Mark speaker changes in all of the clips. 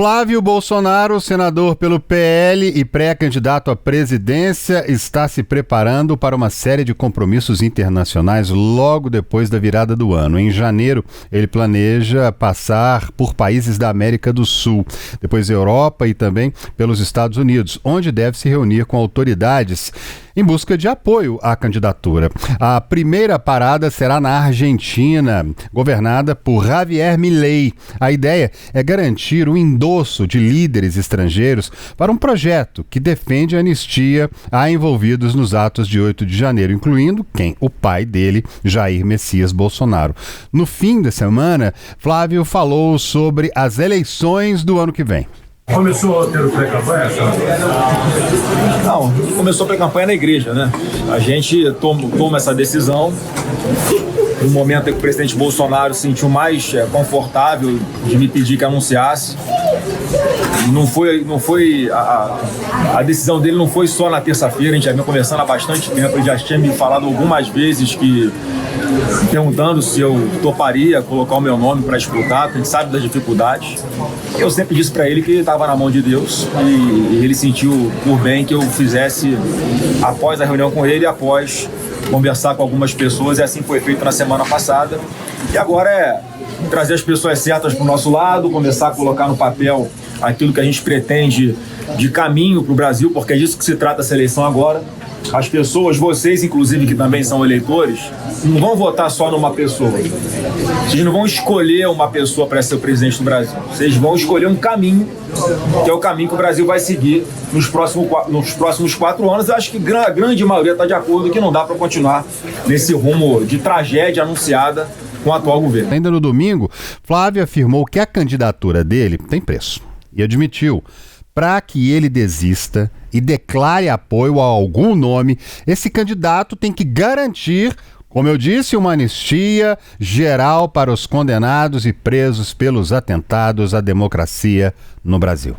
Speaker 1: Flávio Bolsonaro, senador pelo PL e pré-candidato à presidência, está se preparando para uma série de compromissos internacionais logo depois da virada do ano. Em janeiro, ele planeja passar por países da América do Sul, depois Europa e também pelos Estados Unidos, onde deve se reunir com autoridades em busca de apoio à candidatura. A primeira parada será na Argentina, governada por Javier Milei. A ideia é garantir o endosso de líderes estrangeiros para um projeto que defende a anistia a envolvidos nos atos de 8 de janeiro, incluindo quem? O pai dele, Jair Messias Bolsonaro. No fim da semana, Flávio falou sobre as eleições do ano que vem.
Speaker 2: Começou a ter o pré-campanha?
Speaker 3: Não, começou a pré-campanha na igreja, né? A gente toma essa decisão no momento em que o presidente Bolsonaro se sentiu mais confortável de me pedir que anunciasse. A decisão dele não foi só na terça-feira, a gente já vinha conversando há bastante tempo, ele já tinha me falado algumas vezes perguntando se eu toparia colocar o meu nome para disputar, porque a gente sabe das dificuldades. Eu sempre disse para ele que estava na mão de Deus e ele sentiu por bem que eu fizesse após a reunião com ele, após conversar com algumas pessoas, e assim foi feito na semana passada. E agora é trazer as pessoas certas para o nosso lado, começar a colocar no papel aquilo que a gente pretende de caminho para o Brasil, porque é disso que se trata essa eleição agora. As pessoas, vocês inclusive que também são eleitores, não vão votar só numa pessoa. Vocês não vão escolher uma pessoa para ser o presidente do Brasil. Vocês vão escolher um caminho, que é o caminho que o Brasil vai seguir nos próximos 4 anos. Eu acho que a grande maioria está de acordo que não dá para continuar nesse rumo de tragédia anunciada com o atual governo.
Speaker 1: Ainda no domingo, Flávio afirmou que a candidatura dele tem preço e admitiu: para que ele desista e declare apoio a algum nome, esse candidato tem que garantir, como eu disse, uma anistia geral para os condenados e presos pelos atentados à democracia no Brasil.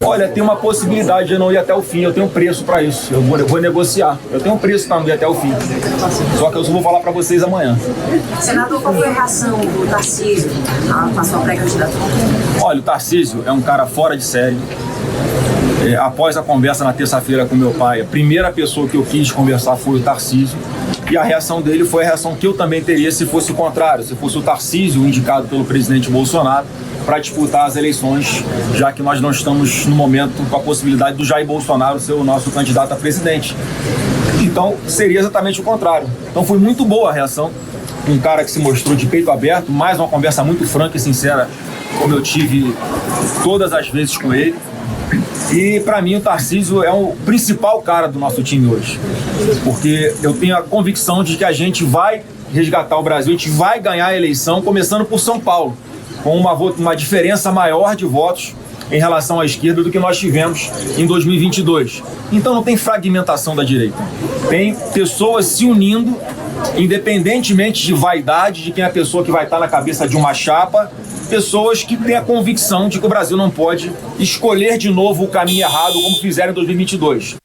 Speaker 3: Olha, tem uma possibilidade de eu não ir até o fim, eu tenho um preço para isso, eu vou negociar, eu tenho um preço para não ir até o fim, só que eu só vou falar para vocês amanhã.
Speaker 4: Senador, qual foi a reação do Tarcísio à sua pré-candidatura?
Speaker 3: Olha, o Tarcísio é um cara fora de série. Após a conversa na terça-feira com meu pai, a primeira pessoa que eu quis conversar foi o Tarcísio, e a reação dele foi a reação que eu também teria se fosse o contrário, se fosse o Tarcísio indicado pelo presidente Bolsonaro para disputar as eleições, já que nós não estamos no momento com a possibilidade do Jair Bolsonaro ser o nosso candidato a presidente. Então seria exatamente o contrário. Então foi muito boa a reação, um cara que se mostrou de peito aberto, mais uma conversa muito franca e sincera, como eu tive todas as vezes com ele. E para mim o Tarcísio é o principal cara do nosso time hoje, porque eu tenho a convicção de que a gente vai resgatar o Brasil, a gente vai ganhar a eleição, começando por São Paulo, com uma diferença maior de votos em relação à esquerda do que nós tivemos em 2022. Então não tem fragmentação da direita, tem pessoas se unindo, independentemente de vaidade de quem é a pessoa que vai estar na cabeça de uma chapa, pessoas que têm a convicção de que o Brasil não pode escolher de novo o caminho errado como fizeram em 2022.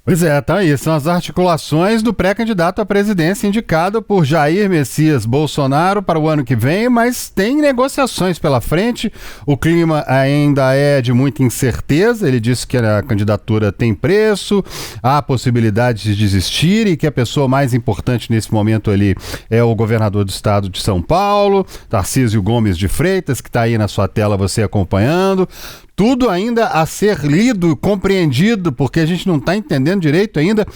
Speaker 1: Pois é, tá aí. São as articulações do pré-candidato à presidência indicado por Jair Messias Bolsonaro para o ano que vem, mas tem negociações pela frente. O clima ainda é de muita incerteza. Ele disse que a candidatura tem preço, há possibilidade de desistir e que a pessoa mais importante nesse momento ali é o governador do estado de São Paulo, Tarcísio Gomes de Freitas, que está aí na sua tela você acompanhando. Tudo ainda a ser lido, compreendido, porque a gente não está entendendo direito ainda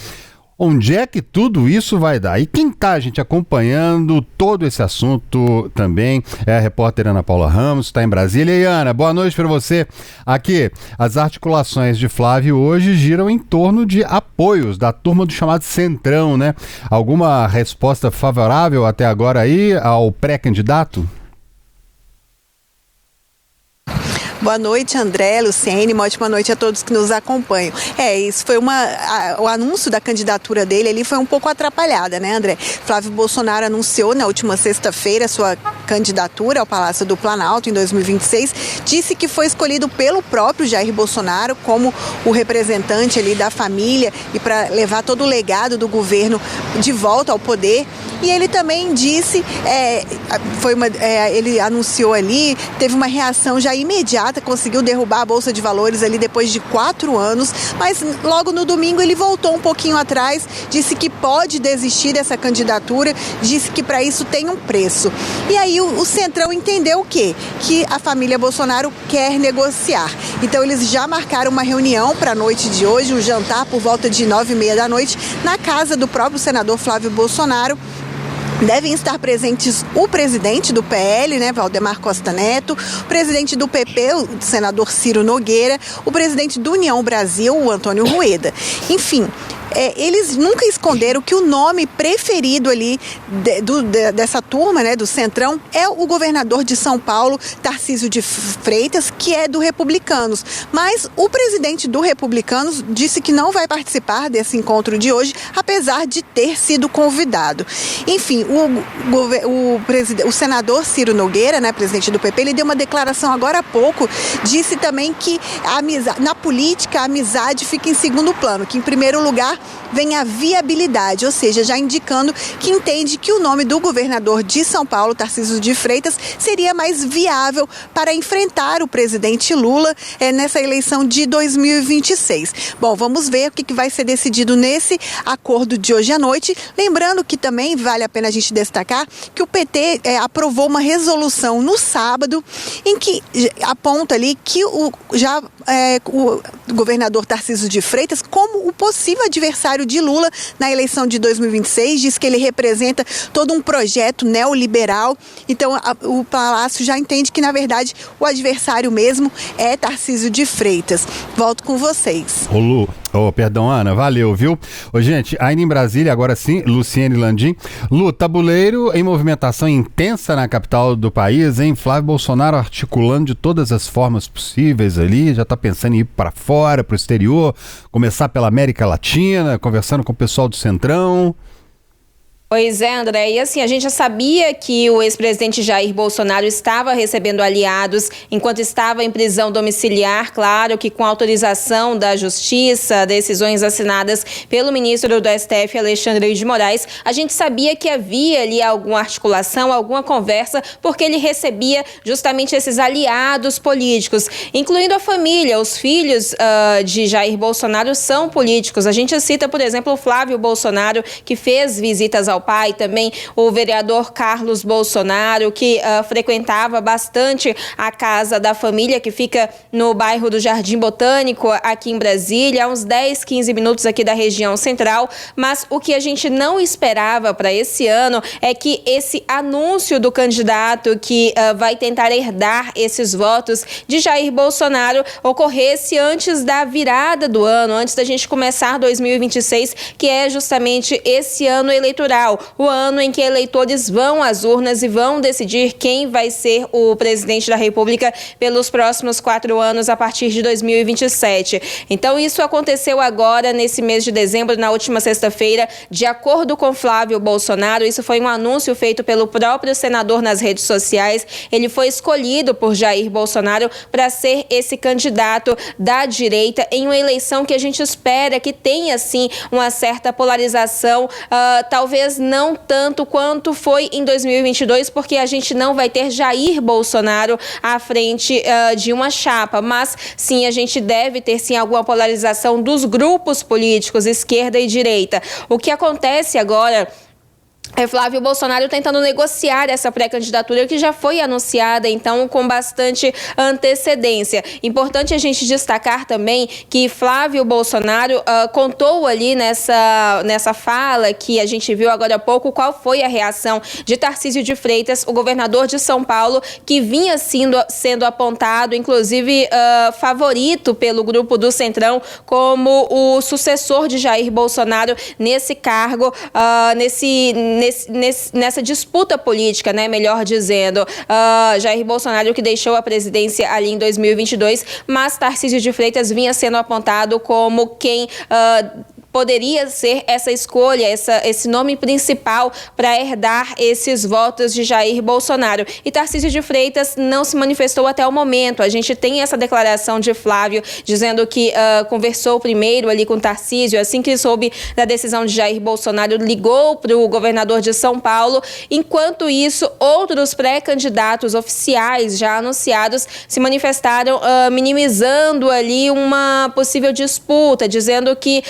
Speaker 1: onde é que tudo isso vai dar. E quem está, gente, acompanhando todo esse assunto também é a repórter Ana Paula Ramos, está em Brasília. E Ana, boa noite para você. Aqui, as articulações de Flávio hoje giram em torno de apoios da turma do chamado Centrão, né? Alguma resposta favorável até agora aí ao pré-candidato?
Speaker 5: Boa noite, André, Luciene, uma ótima noite a todos que nos acompanham. Isso foi o anúncio da candidatura dele, ele foi um pouco atrapalhada, né, André? Flávio Bolsonaro anunciou na última sexta-feira sua candidatura ao Palácio do Planalto em 2026, disse que foi escolhido pelo próprio Jair Bolsonaro como o representante ali da família e para levar todo o legado do governo de volta ao poder. E ele também disse, ele anunciou ali, teve uma reação já imediata, conseguiu derrubar a Bolsa de Valores ali depois de 4 anos, mas logo no domingo ele voltou um pouquinho atrás, disse que pode desistir dessa candidatura, disse que para isso tem um preço. E aí o Centrão entendeu o quê? Que a família Bolsonaro quer negociar. Então eles já marcaram uma reunião para a noite de hoje, um jantar por volta de 9h30 da noite, na casa do próprio senador Flávio Bolsonaro. Devem estar presentes o presidente do PL, Valdemar Costa Neto, o presidente do PP, o senador Ciro Nogueira, o presidente do União Brasil, o Antônio Rueda. Enfim, eles nunca esconderam que o nome preferido ali dessa turma, do Centrão, é o governador de São Paulo, Tarcísio de Freitas, que é do Republicanos. Mas o presidente do Republicanos disse que não vai participar desse encontro de hoje, apesar de ter sido convidado. Enfim, o senador Ciro Nogueira, presidente do PP, ele deu uma declaração agora há pouco, disse também que na política a amizade fica em segundo plano, que em primeiro lugar vem a viabilidade, ou seja, já indicando que entende que o nome do governador de São Paulo, Tarcísio de Freitas, seria mais viável para enfrentar o presidente Lula nessa eleição de 2026. Bom, vamos ver o que vai ser decidido nesse acordo de hoje à noite. Lembrando que também vale a pena a gente destacar que o PT aprovou uma resolução no sábado em que aponta ali que o governador Tarcísio de Freitas como o possível adversário de Lula na eleição de 2026, diz que ele representa todo um projeto neoliberal. Então o Palácio já entende que, na verdade, o adversário mesmo é Tarcísio de Freitas. Volto com vocês.
Speaker 1: Perdão, Ana, valeu, viu? Gente, ainda em Brasília, agora sim, Luciene Landim. Lu, tabuleiro em movimentação intensa na capital do país, hein? Flávio Bolsonaro articulando de todas as formas possíveis ali, já tá pensando em ir para fora, para o exterior, começar pela América Latina, conversando com o pessoal do Centrão.
Speaker 6: Pois é, André, e assim, a gente já sabia que o ex-presidente Jair Bolsonaro estava recebendo aliados enquanto estava em prisão domiciliar, claro que com autorização da Justiça, decisões assinadas pelo ministro do STF, Alexandre de Moraes. A gente sabia que havia ali alguma articulação, alguma conversa, porque ele recebia justamente esses aliados políticos, incluindo a família. Os filhos de Jair Bolsonaro são políticos. A gente cita, por exemplo, o Flávio Bolsonaro, que fez visitas ao pai, também o vereador Carlos Bolsonaro, que frequentava bastante a casa da família, que fica no bairro do Jardim Botânico, aqui em Brasília, a uns 10, 15 minutos aqui da região central. Mas o que a gente não esperava para esse ano é que esse anúncio do candidato que vai tentar herdar esses votos de Jair Bolsonaro ocorresse antes da virada do ano, antes da gente começar 2026, que é justamente esse ano eleitoral. O ano em que eleitores vão às urnas e vão decidir quem vai ser o presidente da República pelos próximos 4 anos a partir de 2027. Então isso aconteceu agora nesse mês de dezembro, na última sexta-feira, de acordo com Flávio Bolsonaro. Isso foi um anúncio feito pelo próprio senador nas redes sociais. Ele foi escolhido por Jair Bolsonaro para ser esse candidato da direita em uma eleição que a gente espera que tenha, sim, uma certa polarização, talvez não tanto quanto foi em 2022, porque a gente não vai ter Jair Bolsonaro à frente de uma chapa, mas sim, a gente deve ter sim alguma polarização dos grupos políticos, esquerda e direita. O que acontece agora é Flávio Bolsonaro tentando negociar essa pré-candidatura que já foi anunciada, então, com bastante antecedência. Importante a gente destacar também que Flávio Bolsonaro contou ali nessa fala que a gente viu agora há pouco qual foi a reação de Tarcísio de Freitas, o governador de São Paulo, que vinha sendo apontado, inclusive favorito pelo grupo do Centrão, como o sucessor de Jair Bolsonaro nesse cargo, nessa disputa política, né, melhor dizendo. Jair Bolsonaro, que deixou a presidência ali em 2022, mas Tarcísio de Freitas vinha sendo apontado como quem poderia ser essa escolha, esse nome principal para herdar esses votos de Jair Bolsonaro. E Tarcísio de Freitas não se manifestou até o momento. A gente tem essa declaração de Flávio dizendo que conversou primeiro ali com Tarcísio, assim que soube da decisão de Jair Bolsonaro, ligou para o governador de São Paulo. Enquanto isso, outros pré-candidatos oficiais já anunciados se manifestaram minimizando ali uma possível disputa, dizendo que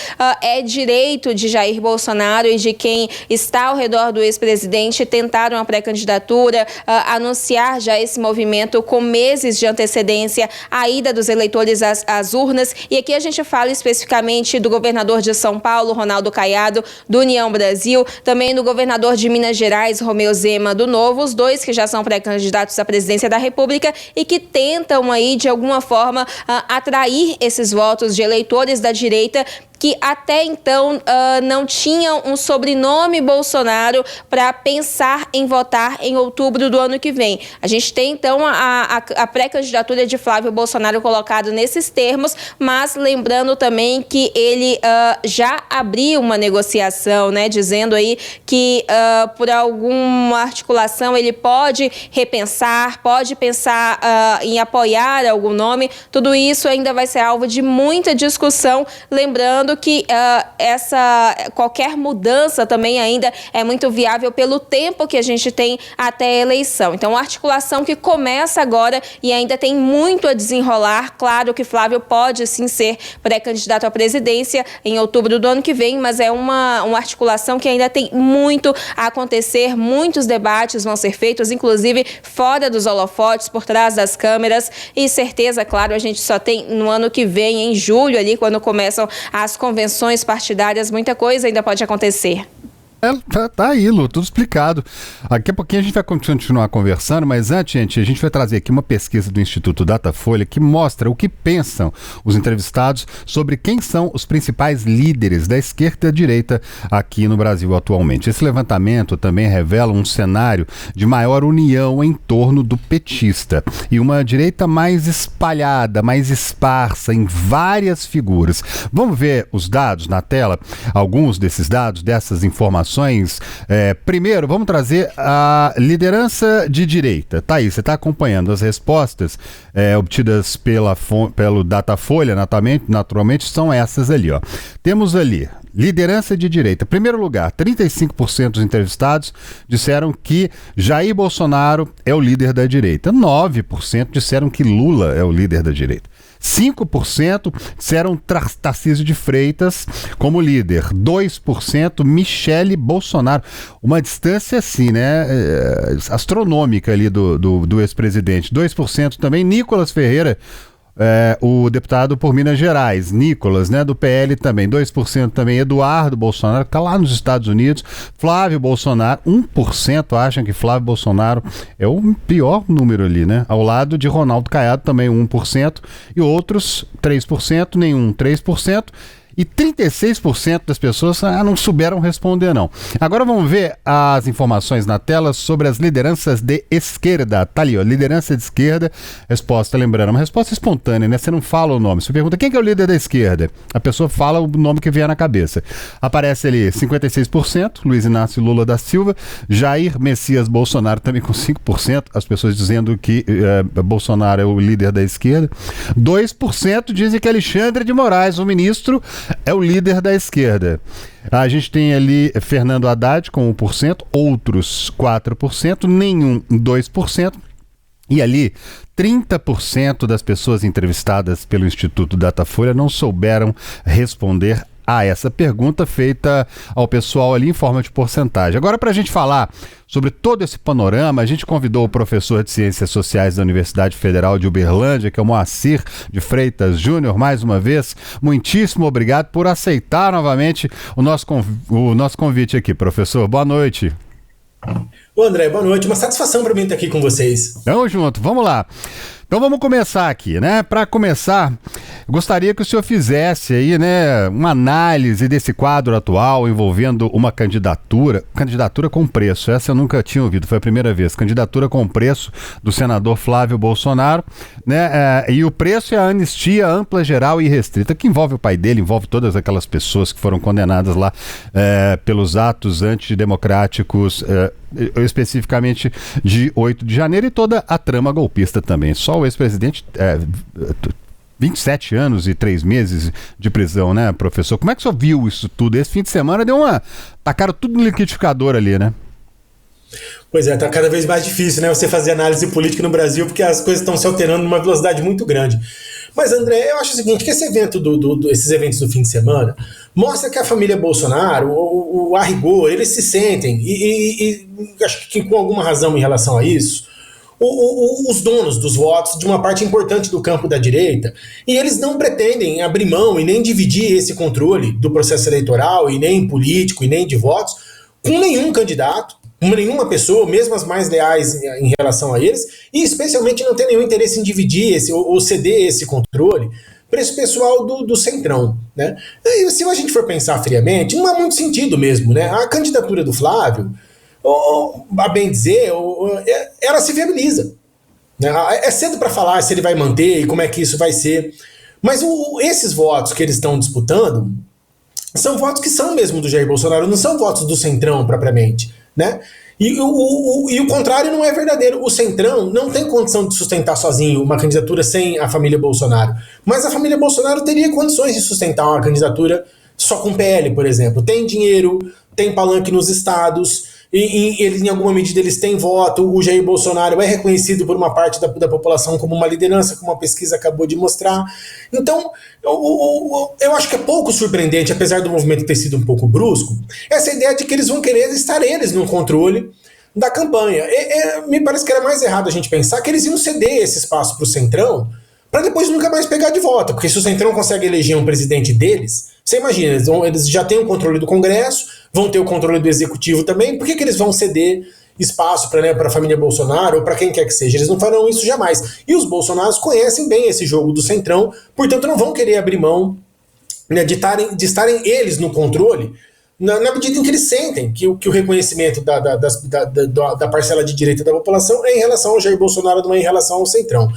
Speaker 6: é direito de Jair Bolsonaro e de quem está ao redor do ex-presidente tentar uma pré-candidatura, anunciar já esse movimento com meses de antecedência à ida dos eleitores às urnas. E aqui a gente fala especificamente do governador de São Paulo, Ronaldo Caiado, do União Brasil, também do governador de Minas Gerais, Romeu Zema, do Novo, os dois que já são pré-candidatos à presidência da República e que tentam aí, de alguma forma, atrair esses votos de eleitores da direita que até então não tinham um sobrenome Bolsonaro para pensar em votar em outubro do ano que vem. A gente tem, então, a pré-candidatura de Flávio Bolsonaro colocado nesses termos, mas lembrando também que ele já abriu uma negociação, né, dizendo aí que por alguma articulação ele pode repensar, pode pensar em apoiar algum nome. Tudo isso ainda vai ser alvo de muita discussão, lembrando que qualquer mudança também ainda é muito viável pelo tempo que a gente tem até a eleição. Então, a articulação que começa agora e ainda tem muito a desenrolar. Claro que Flávio pode sim ser pré-candidato à presidência em outubro do ano que vem, mas é uma articulação que ainda tem muito a acontecer, muitos debates vão ser feitos, inclusive fora dos holofotes, por trás das câmeras, e certeza, claro, a gente só tem no ano que vem, em julho ali, quando começam as convenções partidárias, muita coisa ainda pode acontecer.
Speaker 1: Tá aí, Lu, tudo explicado. Daqui a pouquinho a gente vai continuar conversando, mas antes, gente, a gente vai trazer aqui uma pesquisa do Instituto Datafolha que mostra o que pensam os entrevistados sobre quem são os principais líderes da esquerda e da direita aqui no Brasil atualmente. Esse levantamento também revela um cenário de maior união em torno do petista e uma direita mais espalhada, mais esparsa em várias figuras. Vamos ver os dados na tela, alguns desses dados, dessas informações. Primeiro, vamos trazer a liderança de direita. Tá aí, você está acompanhando as respostas obtidas pelo Datafolha, naturalmente são essas ali, ó. Temos ali, liderança de direita. Primeiro lugar, 35% dos entrevistados disseram que Jair Bolsonaro é o líder da direita. 9% disseram que Lula é o líder da direita. 5% disseram Tarcísio de Freitas como líder. 2% Michele Bolsonaro. Uma distância assim, né? Astronômica ali do ex-presidente. 2% também Nicolas Ferreira, o deputado por Minas Gerais, Nicolas, né, do PL também, 2% também Eduardo Bolsonaro, que está lá nos Estados Unidos, Flávio Bolsonaro, 1% acham que Flávio Bolsonaro é o pior número ali, né, ao lado de Ronaldo Caiado também 1%, e outros 3%, nenhum 3%, e 36% das pessoas não souberam responder, não. Agora vamos ver as informações na tela sobre as lideranças de esquerda. Tá ali, ó, liderança de esquerda, resposta, lembrando, uma resposta espontânea, né? Você não fala o nome. Você pergunta quem que é o líder da esquerda? A pessoa fala o nome que vier na cabeça. Aparece ali 56%, Luiz Inácio Lula da Silva, Jair Messias Bolsonaro também com 5%, as pessoas dizendo que Bolsonaro é o líder da esquerda. 2% dizem que Alexandre de Moraes, o ministro, é o líder da esquerda. A gente tem ali Fernando Haddad com 1%, outros 4%, nenhum 2%. E ali, 30% das pessoas entrevistadas pelo Instituto Datafolha não souberam responder a essa pergunta feita ao pessoal ali em forma de porcentagem. Agora, para a gente falar sobre todo esse panorama, a gente convidou o professor de Ciências Sociais da Universidade Federal de Uberlândia, que é o Moacir de Freitas Júnior, mais uma vez. Muitíssimo obrigado por aceitar novamente o nosso convite aqui, professor. Boa noite.
Speaker 7: Ô André, boa noite. Uma satisfação para mim estar aqui com vocês.
Speaker 1: Tamo junto, vamos lá. Então vamos começar aqui, né? Para começar, Gostaria que o senhor fizesse aí, né, uma análise desse quadro atual envolvendo uma candidatura com preço. Essa eu nunca tinha ouvido, foi a primeira vez. Candidatura com preço do senador Flávio Bolsonaro, né? E o preço é a anistia ampla, geral e restrita, que envolve o pai dele, envolve todas aquelas pessoas que foram condenadas lá pelos atos antidemocráticos, especificamente de 8 de janeiro, e toda a trama golpista também. Só o ex-presidente, 27 anos e 3 meses de prisão, né, professor? Como é que o senhor viu isso tudo? Esse fim de semana tacaram tudo no liquidificador ali, né?
Speaker 7: Pois é, tá cada vez mais difícil, né, você fazer análise política no Brasil, porque as coisas estão se alterando numa velocidade muito grande. Mas, André, eu acho o seguinte, que esse evento esses eventos do fim de semana mostra que a família Bolsonaro, a rigor, eles se sentem, e acho que com alguma razão em relação a isso, os donos dos votos de uma parte importante do campo da direita, e eles não pretendem abrir mão e nem dividir esse controle do processo eleitoral, e nem político, e nem de votos, com nenhum candidato, com nenhuma pessoa, mesmo as mais leais em relação a eles, e especialmente não tem nenhum interesse em dividir ou ceder esse controle para esse pessoal do Centrão, né? E se a gente for pensar friamente, não há muito sentido mesmo, né? A candidatura do Flávio, a bem dizer, ela se viabiliza, né? É cedo para falar se ele vai manter e como é que isso vai ser, mas esses votos que eles estão disputando são votos que são mesmo do Jair Bolsonaro, não são votos do Centrão propriamente, né? E o contrário não é verdadeiro. O Centrão não tem condição de sustentar sozinho uma candidatura sem a família Bolsonaro, mas a família Bolsonaro teria condições de sustentar uma candidatura só com PL, por exemplo. Tem dinheiro, tem palanque nos estados, e eles, em alguma medida, eles têm voto. O Jair Bolsonaro é reconhecido por uma parte da população como uma liderança, como a pesquisa acabou de mostrar. Então, eu acho que é pouco surpreendente, apesar do movimento ter sido um pouco brusco, essa ideia de que eles vão querer estar eles no controle da campanha. Me parece que era mais errado a gente pensar que eles iam ceder esse espaço para o Centrão para depois nunca mais pegar de volta, porque se o Centrão consegue eleger um presidente deles, você imagina, eles já têm o controle do Congresso, vão ter o controle do Executivo também, por que eles vão ceder espaço para a família Bolsonaro ou para quem quer que seja? Eles não farão isso jamais. E os bolsonaros conhecem bem esse jogo do Centrão, portanto não vão querer abrir mão, né, de estarem eles no controle, na medida em que eles sentem que o reconhecimento da parcela de direita da população é em relação ao Jair Bolsonaro, não é em relação ao Centrão.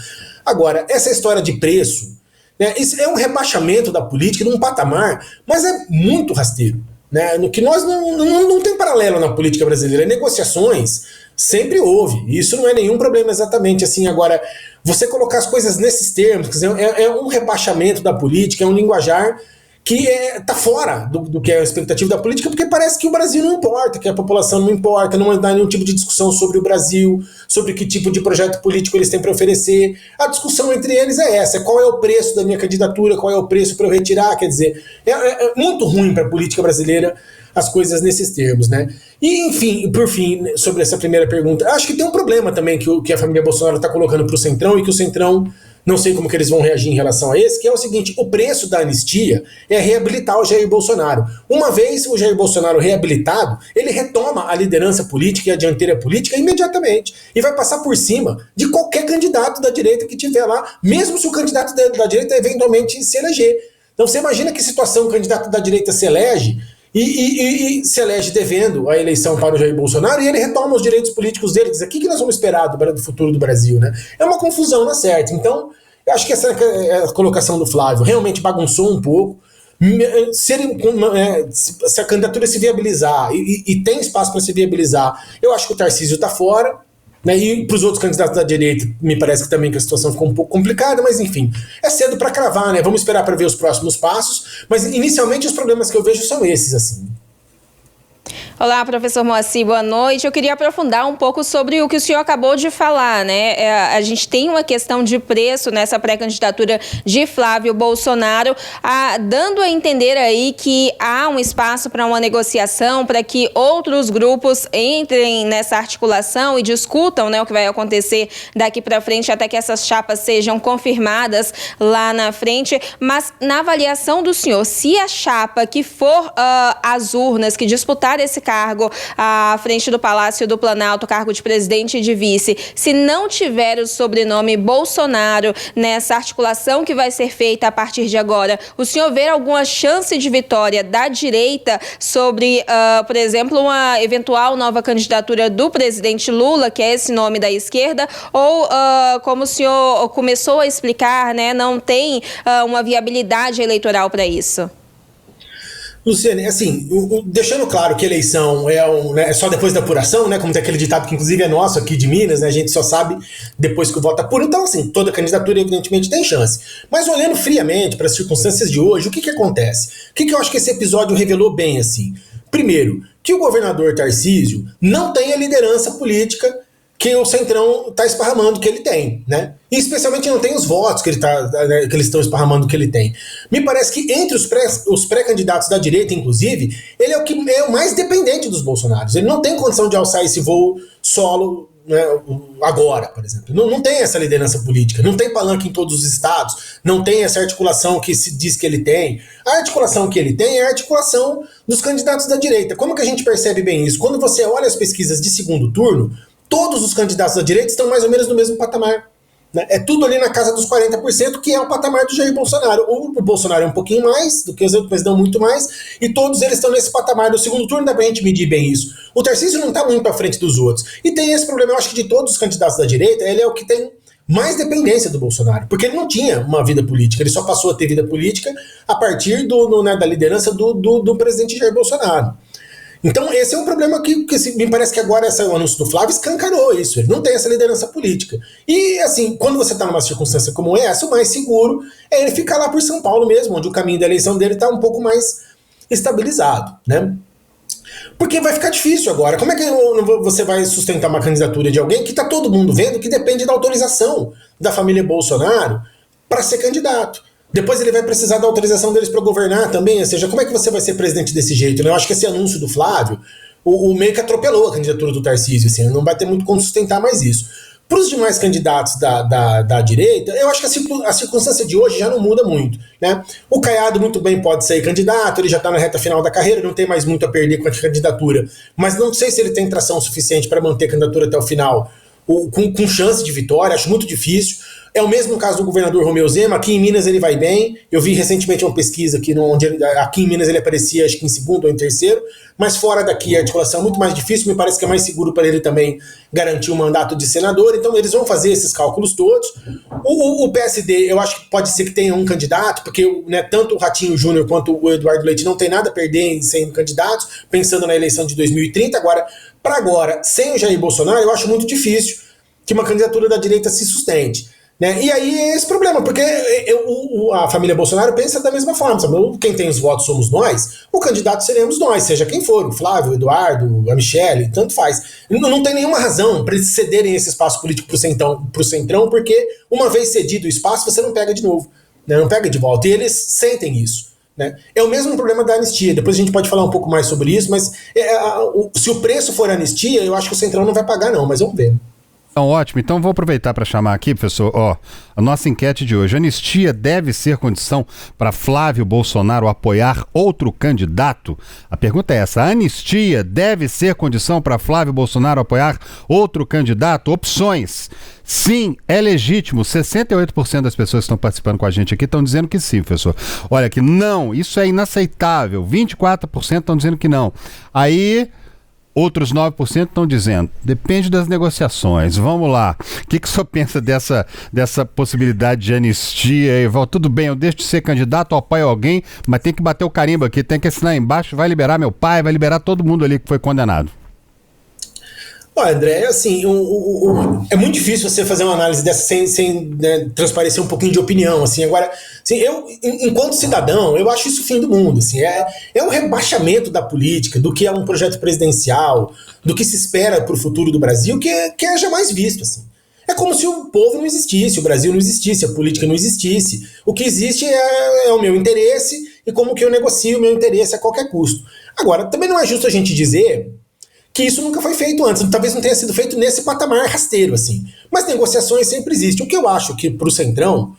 Speaker 7: Agora, essa história de preço, né, isso é um rebaixamento da política num patamar, mas é muito rasteiro, né, no que nós não tem paralelo na política brasileira. Negociações sempre houve, e isso não é nenhum problema exatamente assim. Agora, você colocar as coisas nesses termos, quer dizer, é um rebaixamento da política, é um linguajar que está fora do que é a expectativa da política, porque parece que o Brasil não importa, que a população não importa, não dá nenhum tipo de discussão sobre o Brasil, sobre que tipo de projeto político eles têm para oferecer. A discussão entre eles é essa: qual é o preço da minha candidatura, qual é o preço para eu retirar. Quer dizer, é muito ruim para a política brasileira as coisas nesses termos, né? E, enfim, por fim, sobre essa primeira pergunta, acho que tem um problema também que a família Bolsonaro está colocando para o Centrão, e que o Centrão, não sei como que eles vão reagir em relação a esse, que é o seguinte: o preço da anistia é reabilitar o Jair Bolsonaro. Uma vez o Jair Bolsonaro reabilitado, ele retoma a liderança política e a dianteira política imediatamente, e vai passar por cima de qualquer candidato da direita que tiver lá, mesmo se o candidato da direita eventualmente se eleger. Então você imagina que situação o candidato da direita se elege, e se elege devendo a eleição para o Jair Bolsonaro, e ele retoma os direitos políticos dele, diz: o que nós vamos esperar do futuro do Brasil, né? É uma confusão, na certa. Então, eu acho que essa colocação do Flávio realmente bagunçou um pouco. Se a candidatura se viabilizar, e tem espaço para se viabilizar, eu acho que o Tarcísio está fora, né? E para os outros candidatos da direita, me parece que também que a situação ficou um pouco complicada, mas enfim, é cedo para cravar, né? Vamos esperar para ver os próximos passos, mas inicialmente os problemas que eu vejo são esses, assim.
Speaker 6: Olá, professor Moacir, boa noite. Eu queria aprofundar um pouco sobre o que o senhor acabou de falar, né? A gente tem uma questão de preço nessa pré-candidatura de Flávio Bolsonaro, dando a entender aí que há um espaço para uma negociação, para que outros grupos entrem nessa articulação e discutam, né, o que vai acontecer daqui para frente, até que essas chapas sejam confirmadas lá na frente. Mas, na avaliação do senhor, se a chapa que for às urnas, que disputar esse cargo à frente do Palácio do Planalto, cargo de presidente e de vice, se não tiver o sobrenome Bolsonaro nessa articulação que vai ser feita a partir de agora, o senhor vê alguma chance de vitória da direita sobre, por exemplo, uma eventual nova candidatura do presidente Lula, que é esse nome da esquerda, ou, como o senhor começou a explicar, né, não tem uma viabilidade eleitoral para isso?
Speaker 7: Luciane, assim, deixando claro que a eleição é só depois da apuração, né, como tem aquele ditado que inclusive é nosso aqui de Minas, né, a gente só sabe depois que o voto apura, então assim, toda candidatura evidentemente tem chance. Mas olhando friamente para as circunstâncias de hoje, o que acontece? O que eu acho que esse episódio revelou bem, assim? Primeiro, que o governador Tarcísio não tem a liderança política que o Centrão está esparramando que ele tem, né? E especialmente não tem os votos que eles estão esparramando que ele tem. Me parece que entre os pré-candidatos da direita, inclusive, ele é o mais dependente dos bolsonaros. Ele não tem condição de alçar esse voo solo, né, agora, por exemplo. Não tem essa liderança política, não tem palanque em todos os estados, não tem essa articulação que se diz que ele tem. A articulação que ele tem é a articulação dos candidatos da direita. Como que a gente percebe bem isso? Quando você olha as pesquisas de segundo turno, todos os candidatos da direita estão mais ou menos no mesmo patamar, né? É tudo ali na casa dos 40%, que é o patamar do Jair Bolsonaro. O Bolsonaro é um pouquinho mais do que os outros, mas não muito mais, e todos eles estão nesse patamar do segundo turno, dá pra gente medir bem isso. O Tarcísio não tá muito à frente dos outros. E tem esse problema, eu acho que de todos os candidatos da direita, ele é o que tem mais dependência do Bolsonaro, porque ele não tinha uma vida política, ele só passou a ter vida política a partir da liderança do presidente Jair Bolsonaro. Então esse é um problema que me parece que agora o anúncio do Flávio escancarou isso, ele não tem essa liderança política. E assim, quando você está numa circunstância como essa, o mais seguro é ele ficar lá por São Paulo mesmo, onde o caminho da eleição dele está um pouco mais estabilizado, né? Porque vai ficar difícil agora. Como é que você vai sustentar uma candidatura de alguém que está todo mundo vendo que depende da autorização da família Bolsonaro para ser candidato? Depois ele vai precisar da autorização deles para governar também, ou seja, como é que você vai ser presidente desse jeito, né? Eu acho que esse anúncio do Flávio, o meio que atropelou a candidatura do Tarcísio, assim, não vai ter muito como sustentar mais isso. Para os demais candidatos da direita, eu acho que a circunstância de hoje já não muda muito, né? O Caiado muito bem pode ser candidato, ele já está na reta final da carreira, não tem mais muito a perder com a candidatura, mas não sei se ele tem tração suficiente para manter a candidatura até o final, com chance de vitória, acho muito difícil. É o mesmo caso do governador Romeu Zema. Aqui em Minas ele vai bem. Eu vi recentemente uma pesquisa onde aqui em Minas ele aparecia acho que em segundo ou em terceiro, mas fora daqui a articulação é muito mais difícil. Me parece que é mais seguro para ele também garantir o mandato de senador. Então eles vão fazer esses cálculos todos. O PSD, eu acho que pode ser que tenha um candidato, porque, né, tanto o Ratinho Júnior quanto o Eduardo Leite não tem nada a perder em sendo candidatos, pensando na eleição de 2030. Agora, sem o Jair Bolsonaro, eu acho muito difícil que uma candidatura da direita se sustente. Né? E aí é esse problema, porque a família Bolsonaro pensa da mesma forma, sabe? Quem tem os votos somos nós, o candidato seremos nós, seja quem for, o Flávio, o Eduardo, a Michelle, tanto faz. Não tem nenhuma razão para eles cederem esse espaço político pro Centrão, porque uma vez cedido o espaço, você não pega de novo, né? Não pega de volta, e eles sentem isso. Né? É o mesmo problema da anistia, depois a gente pode falar um pouco mais sobre isso, mas se o preço for anistia, eu acho que o Centrão não vai pagar não, mas vamos ver.
Speaker 1: Então, ótimo. Então, vou aproveitar para chamar aqui, professor, a nossa enquete de hoje. Anistia deve ser condição para Flávio Bolsonaro apoiar outro candidato? A pergunta é essa. A anistia deve ser condição para Flávio Bolsonaro apoiar outro candidato? Opções. Sim, é legítimo. 68% das pessoas que estão participando com a gente aqui estão dizendo que sim, professor. Olha que não, isso é inaceitável. 24% estão dizendo que não. Aí... outros 9% estão dizendo, depende das negociações. Vamos lá. O que o senhor pensa dessa possibilidade de anistia? Eval? Tudo bem, eu deixo de ser candidato, apoio alguém, mas tem que bater o carimbo aqui, tem que assinar embaixo, vai liberar meu pai, vai liberar todo mundo ali que foi condenado.
Speaker 7: Olha, André, assim, é muito difícil você fazer uma análise dessa sem né, transparecer um pouquinho de opinião, assim. Agora, assim, eu, enquanto cidadão, eu acho isso o fim do mundo, assim. É um rebaixamento da política, do que é um projeto presidencial, do que se espera para o futuro do Brasil, que é jamais visto, assim. É como se o povo não existisse, o Brasil não existisse, a política não existisse. O que existe é o meu interesse e como que eu negocio o meu interesse a qualquer custo. Agora, também não é justo a gente dizer que isso nunca foi feito antes, talvez não tenha sido feito nesse patamar rasteiro, assim. Mas negociações sempre existem. O que eu acho que pro Centrão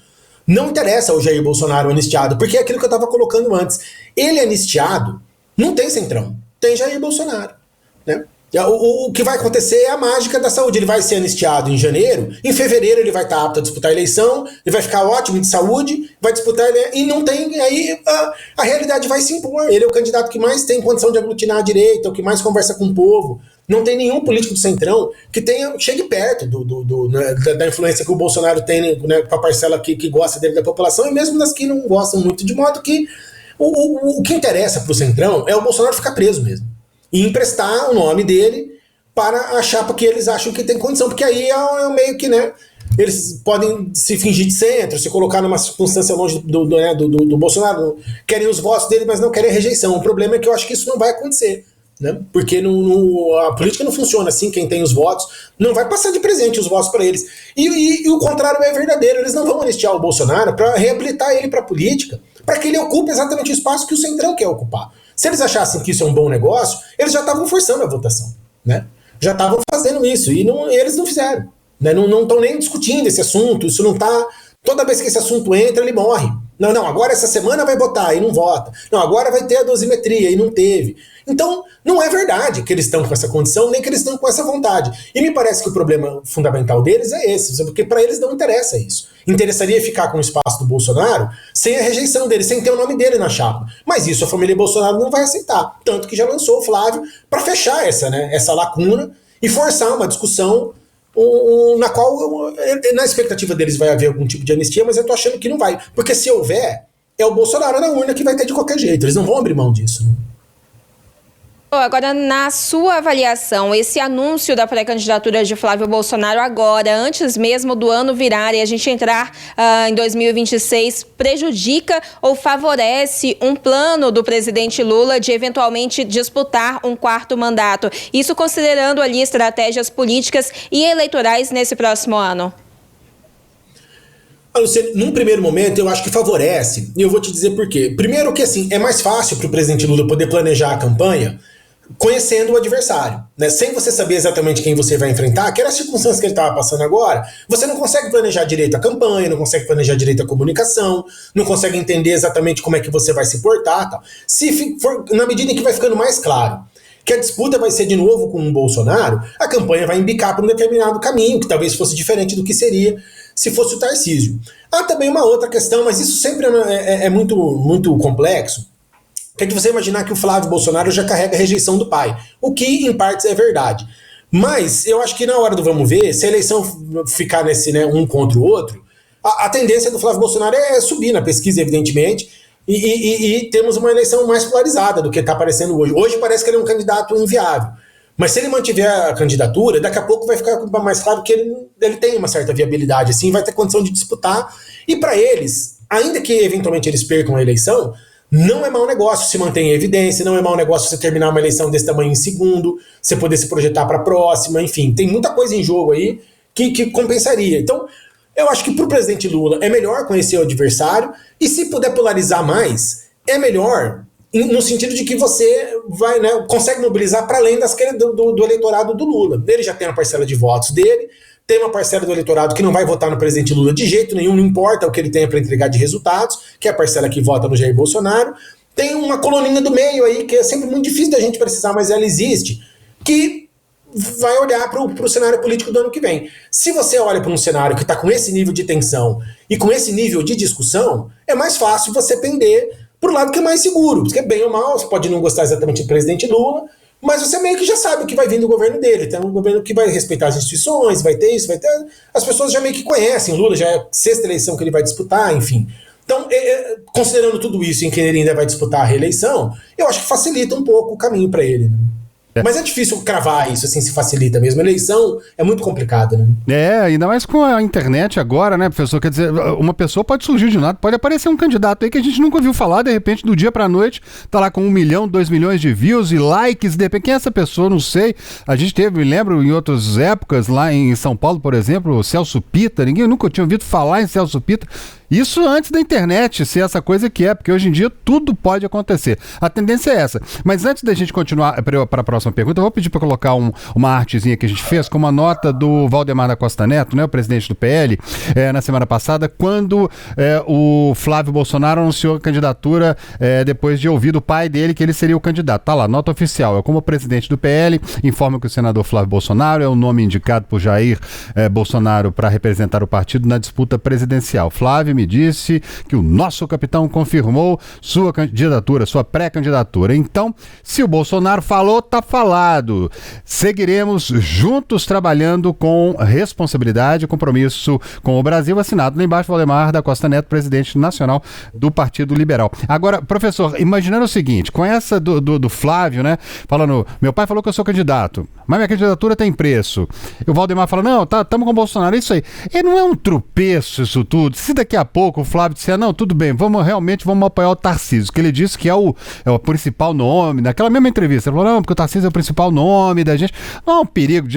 Speaker 7: não interessa o Jair Bolsonaro anistiado, porque é aquilo que eu estava colocando antes. Ele anistiado, não tem Centrão. tem Jair Bolsonaro, né? O que vai acontecer é a mágica da saúde. Ele vai ser anistiado em janeiro, em fevereiro ele vai estar apto a disputar a eleição, ele vai ficar ótimo de saúde, vai disputar e não tem, aí a realidade vai se impor. Ele é o candidato que mais tem condição de aglutinar a direita, o que mais conversa com o povo. Não tem nenhum político do Centrão que chegue perto da influência que o Bolsonaro tem, né, com a parcela que gosta dele da população, e mesmo das que não gostam muito, de modo que o que interessa para o Centrão é o Bolsonaro ficar preso mesmo. E emprestar o nome dele para a chapa que eles acham que tem condição, porque aí é meio que, né, eles podem se fingir de centro, se colocar numa circunstância longe do Bolsonaro, querem os votos dele, mas não querem a rejeição. O problema é que eu acho que isso não vai acontecer, né, porque a política não funciona assim. Quem tem os votos não vai passar de presente os votos para eles. E o contrário é verdadeiro, eles não vão anistiar o Bolsonaro para reabilitar ele para a política, para que ele ocupe exatamente o espaço que o Centrão quer ocupar. Se eles achassem que isso é um bom negócio, eles já estavam forçando a votação, né? Já estavam fazendo isso, e eles não fizeram, né? Não estão nem discutindo esse assunto, isso não está... Toda vez que esse assunto entra, ele morre. Não, agora essa semana vai votar e não vota. Não, agora vai ter a dosimetria e não teve. Então, não é verdade que eles estão com essa condição, nem que eles estão com essa vontade. E me parece que o problema fundamental deles é esse, porque para eles não interessa isso. Interessaria ficar com o espaço do Bolsonaro sem a rejeição dele, sem ter o nome dele na chapa. Mas isso a família Bolsonaro não vai aceitar. Tanto que já lançou o Flávio para fechar essa lacuna e forçar uma discussão na qual, na expectativa deles, vai haver algum tipo de anistia, mas eu tô achando que não vai. Porque se houver, é o Bolsonaro na urna que vai ter de qualquer jeito. Eles não vão abrir mão disso.
Speaker 6: Agora, na sua avaliação, esse anúncio da pré-candidatura de Flávio Bolsonaro agora, antes mesmo do ano virar e a gente entrar em 2026, prejudica ou favorece um plano do presidente Lula de eventualmente disputar um quarto mandato? Isso considerando ali estratégias políticas e eleitorais nesse próximo ano.
Speaker 7: Luciano, num primeiro momento eu acho que favorece, e eu vou te dizer por quê. Primeiro que assim, é mais fácil para o presidente Lula poder planejar a campanha conhecendo o adversário, né? Sem você saber exatamente quem você vai enfrentar, que era a circunstância que ele estava passando agora, você não consegue planejar direito a campanha, não consegue planejar direito a comunicação, não consegue entender exatamente como é que você vai se portar, tal. Se for, na medida em que vai ficando mais claro que a disputa vai ser de novo com o Bolsonaro, a campanha vai embicar para um determinado caminho, que talvez fosse diferente do que seria se fosse o Tarcísio. Há também uma outra questão, mas isso sempre é muito, muito complexo, que é de você imaginar que o Flávio Bolsonaro já carrega a rejeição do pai, o que em partes é verdade. Mas eu acho que na hora do vamos ver, se a eleição ficar nesse, né, um contra o outro, a tendência do Flávio Bolsonaro é subir na pesquisa, evidentemente, e temos uma eleição mais polarizada do que está aparecendo hoje. Hoje parece que ele é um candidato inviável. Mas se ele mantiver a candidatura, daqui a pouco vai ficar mais claro que ele tem uma certa viabilidade, assim, vai ter condição de disputar. E para eles, ainda que eventualmente eles percam a eleição, não é mau negócio se manter em evidência, não é mau negócio você terminar uma eleição desse tamanho em segundo, você poder se projetar para a próxima, enfim, tem muita coisa em jogo aí que compensaria. Então, eu acho que para o presidente Lula é melhor conhecer o adversário, e se puder polarizar mais, é melhor no sentido de que você vai, né, consegue mobilizar para além do eleitorado do Lula. Ele já tem uma parcela de votos dele, tem uma parcela do eleitorado que não vai votar no presidente Lula de jeito nenhum, não importa o que ele tenha para entregar de resultados, que é a parcela que vota no Jair Bolsonaro. Tem uma coluninha do meio aí, que é sempre muito difícil da gente precisar, mas ela existe, que vai olhar para o cenário político do ano que vem. Se você olha para um cenário que está com esse nível de tensão e com esse nível de discussão, é mais fácil você pender para o lado que é mais seguro, porque bem ou mal, você pode não gostar exatamente do presidente Lula, mas você meio que já sabe o que vai vir do governo dele. Tem um governo que vai respeitar as instituições, vai ter isso, vai ter... As pessoas já meio que conhecem o Lula, já é a 6ª eleição que ele vai disputar, enfim. Então, considerando tudo isso em que ele ainda vai disputar a reeleição, eu acho que facilita um pouco o caminho para ele, né? Mas é difícil cravar isso, assim, se facilita mesmo. A eleição é muito complicada, né?
Speaker 1: Ainda mais com a internet agora, né, professor? Quer dizer, uma pessoa pode surgir de nada, pode aparecer um candidato aí que a gente nunca ouviu falar, de repente, do dia pra noite, tá lá com 1 milhão, 2 milhões de views e likes, de repente, quem é essa pessoa? Não sei. A gente teve, me lembro, em outras épocas, lá em São Paulo, por exemplo, o Celso Pitta, ninguém nunca tinha ouvido falar em Celso Pitta, Isso antes da internet ser essa coisa que é, porque hoje em dia tudo pode acontecer. A tendência é essa. Mas antes da gente continuar para a próxima pergunta, eu vou pedir para colocar uma artezinha que a gente fez com uma nota do Valdemar da Costa Neto, né, o presidente do PL, na semana passada, quando o Flávio Bolsonaro anunciou a candidatura depois de ouvir do pai dele que ele seria o candidato. Tá lá, nota oficial. Como presidente do PL, informa que o senador Flávio Bolsonaro é o nome indicado por Jair Bolsonaro para representar o partido na disputa presidencial. Flávio me disse que o nosso capitão confirmou sua candidatura, sua pré-candidatura. Então, se o Bolsonaro falou, tá falado. Seguiremos juntos trabalhando com responsabilidade e compromisso com o Brasil, assinado lá embaixo, Valdemar da Costa Neto, presidente nacional do Partido Liberal. Agora, professor, imaginando o seguinte, com essa do Flávio, né, falando, meu pai falou que eu sou candidato, mas minha candidatura tem preço. E o Valdemar fala, não, estamos com o Bolsonaro, isso aí. E não é um tropeço isso tudo? Se daqui a pouco o Flávio disser, não, tudo bem, vamos apoiar o Tarcísio, que ele disse que é o principal nome, naquela mesma entrevista, ele falou, não, porque o Tarcísio é o principal nome da gente. Não há um perigo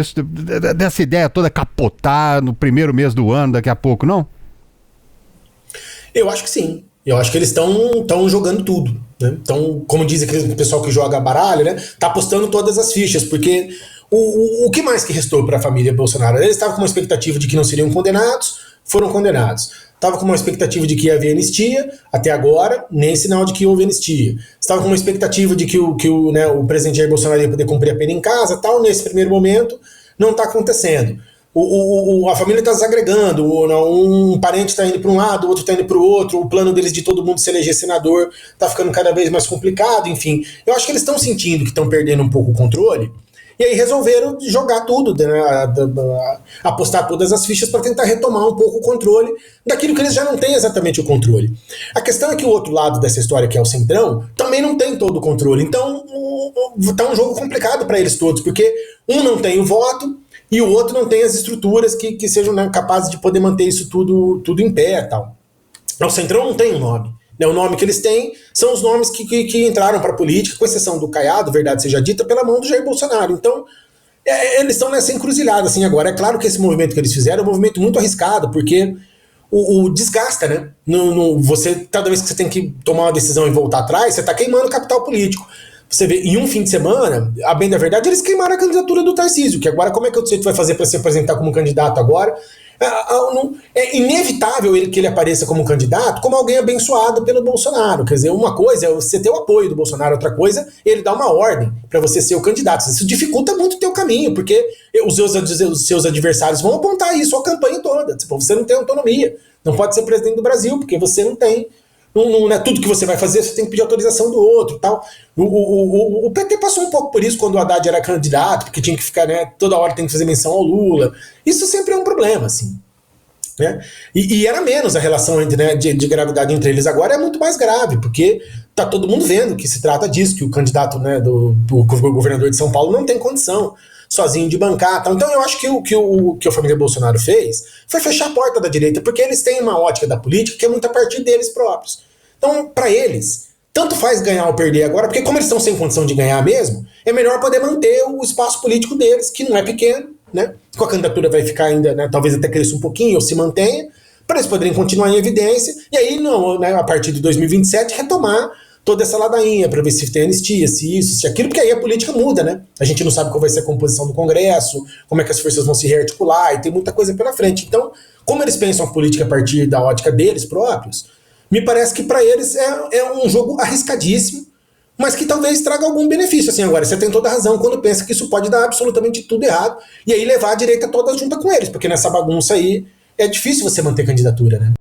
Speaker 1: dessa ideia toda capotar no primeiro mês do ano, daqui a pouco, não?
Speaker 7: Eu acho que sim. Eu acho que eles estão jogando tudo, né? Então, como diz aquele pessoal que joga baralho, né? Tá apostando todas as fichas, porque o que mais que restou para a família Bolsonaro? Eles estavam com uma expectativa de que não seriam condenados, foram condenados. Estava com uma expectativa de que ia haver anistia, até agora, nem sinal de que houve anistia. Estava com uma expectativa de que o presidente Jair Bolsonaro ia poder cumprir a pena em casa, tal. Nesse primeiro momento, não está acontecendo. A família está desagregando, um parente está indo para um lado, o outro está indo para o outro, o plano deles de todo mundo se eleger senador está ficando cada vez mais complicado, enfim. Eu acho que eles estão sentindo que estão perdendo um pouco o controle, e aí resolveram jogar tudo, né, apostar todas as fichas para tentar retomar um pouco o controle daquilo que eles já não têm exatamente o controle. A questão é que o outro lado dessa história, que é o Centrão, também não tem todo o controle. Então está um jogo complicado para eles todos, porque um não tem o voto, e o outro não tem as estruturas que sejam, né, capazes de poder manter isso tudo em pé e tal. O Centrão não tem um nome. Né, o nome que eles têm são os nomes que entraram para a política, com exceção do Caiado, verdade seja dita, pela mão do Jair Bolsonaro. Então, eles estão nessa encruzilhada. Assim, agora, é claro que esse movimento que eles fizeram é um movimento muito arriscado, porque o desgasta, né? Cada vez que você tem que tomar uma decisão e voltar atrás, você está queimando capital político. Você vê, em um fim de semana, a bem da verdade, eles queimaram a candidatura do Tarcísio, que agora, como é que você vai fazer para se apresentar como candidato agora? É inevitável que ele apareça como candidato como alguém abençoado pelo Bolsonaro. Quer dizer, uma coisa é você ter o apoio do Bolsonaro, outra coisa é ele dar uma ordem para você ser o candidato. Isso dificulta muito o teu caminho, porque os seus adversários vão apontar isso a campanha toda. Tipo, você não tem autonomia, não pode ser presidente do Brasil, porque você não tem. Não é tudo que você vai fazer, você tem que pedir autorização do outro, tal. O PT passou um pouco por isso quando o Haddad era candidato, porque tinha que ficar, né, toda hora tem que fazer menção ao Lula. Isso sempre é um problema, assim. Né? E era menos a relação de gravidade entre eles. Agora é muito mais grave, porque tá todo mundo vendo que se trata disso, que o candidato, né, do governador de São Paulo não tem condição sozinho de bancar. Tal. Então eu acho que o que a família Bolsonaro fez foi fechar a porta da direita, porque eles têm uma ótica da política que é muito a partir deles próprios. Então, para eles, tanto faz ganhar ou perder agora, porque como eles estão sem condição de ganhar mesmo, é melhor poder manter o espaço político deles, que não é pequeno, né? Com a candidatura vai ficar ainda, né, talvez até cresça um pouquinho ou se mantenha, para eles poderem continuar em evidência, e aí, não, né, a partir de 2027, retomar toda essa ladainha, para ver se tem anistia, se isso, se aquilo, porque aí a política muda, né? A gente não sabe qual vai ser a composição do Congresso, como é que as forças vão se rearticular, e tem muita coisa pela frente. Então, como eles pensam a política a partir da ótica deles próprios, me parece que para eles é um jogo arriscadíssimo, mas que talvez traga algum benefício. Assim, agora, você tem toda a razão quando pensa que isso pode dar absolutamente tudo errado, e aí levar a direita toda junta com eles, porque nessa bagunça aí é difícil você manter candidatura, né?